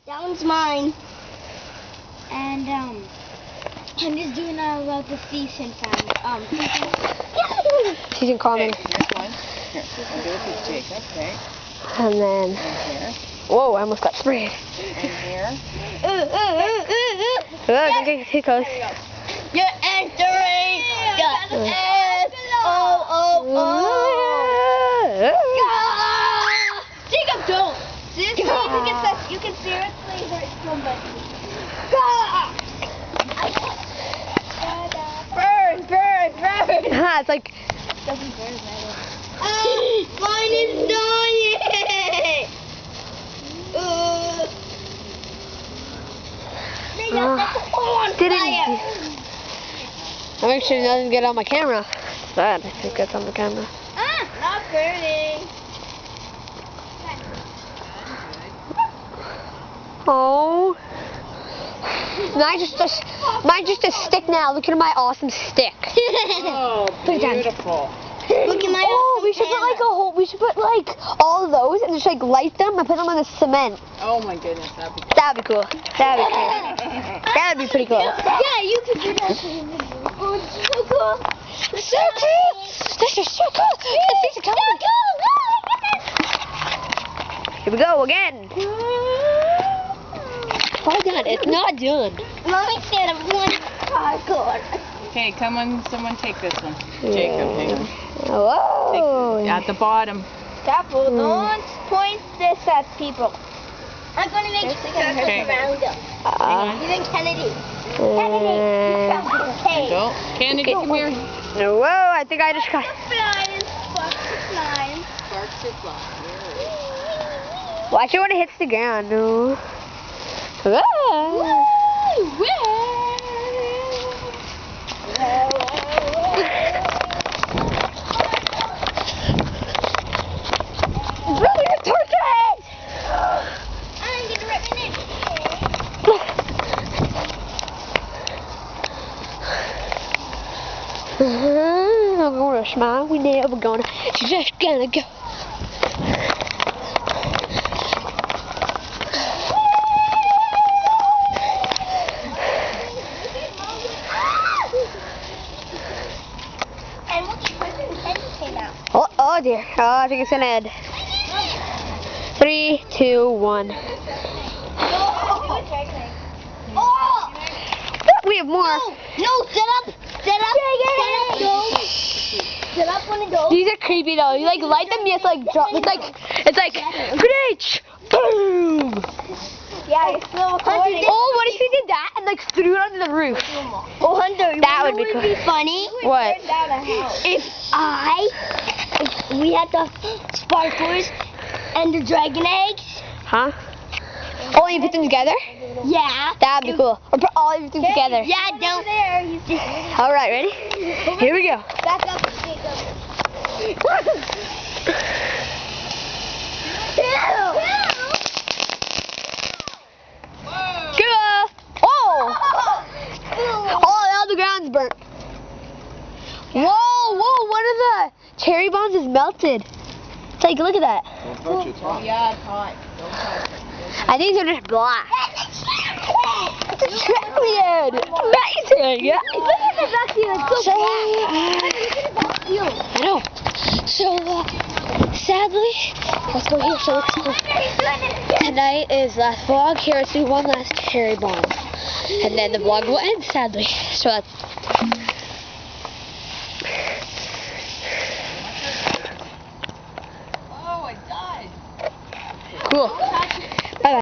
That one's mine. And I'm just doing about the season Season common. Okay, here's one. Here, I'll do it with Jacob, okay? And then, And here. whoa, I almost got sprayed. And here. Okay, too close. You're entering the Jacob, don't. Seriously, you can seriously hurt somebody. Burn. It's like, Doesn't burn mine is dying. I'm actually doesn't get on my camera. It's bad if it gets on the camera. Not burning. Oh. Mine's just a stick now. Look at my awesome stick. Oh, beautiful. Look at my we should put like a whole. We should put like all of those and just like light them and put them on the cement. Oh my goodness, that'd be cool. That'd be cool. That'd be pretty cool. Yeah, you could do that. Oh, it's so cool. So cool. This is so cool. This is so cool. Here we go again. Hold on, it's not done. Let me stand up one cardboard. Okay, come on, someone take this one. Jacob, hang on. Whoa. Take, at the bottom. Careful, don't point this at people. I'm going to make circles Okay. around them. Even Kennedy. Okay. Go. Kennedy, come here. Whoa, I think I just got... Sparks are flying. Watch it when it hits the ground. No. Brother, torches! I'm going to rip my name. I'm gonna smile. We never gonna. She's just gonna go. And look, President Kennedy came out. Oh dear. Oh, I think it's gonna end. 3, 2, 1. Oh! We have more. No, set up. Set up one of those. These are creepy though. You like light them, you just like drop. It's like grenade. Boom. Yeah, you're still recording. Oh, what if we did that and like threw it onto the roof? Oh, Hunter, That would be cool. be funny. What? If we had the sparklers and the dragon eggs. Huh? Oh, you put them together? Yeah. That'd be cool. Or put all everything together. Yeah, don't. All right, ready? Here we go. Back up, Jacob. Cool. Oh! Oh, now the ground's burnt. Whoa, one of the cherry bombs is melted. Take a look at that. Oh, yeah, it's hot. Don't touch it. I think they're just black. It's a trillion! Amazing! Yeah. Look at the vacuum. It's so black. I know. So, sadly, let's go here. So tonight is last vlog. Here, let's do one last cherry bomb. And then the vlog will end, sadly. So that's... Oh, I died. Cool.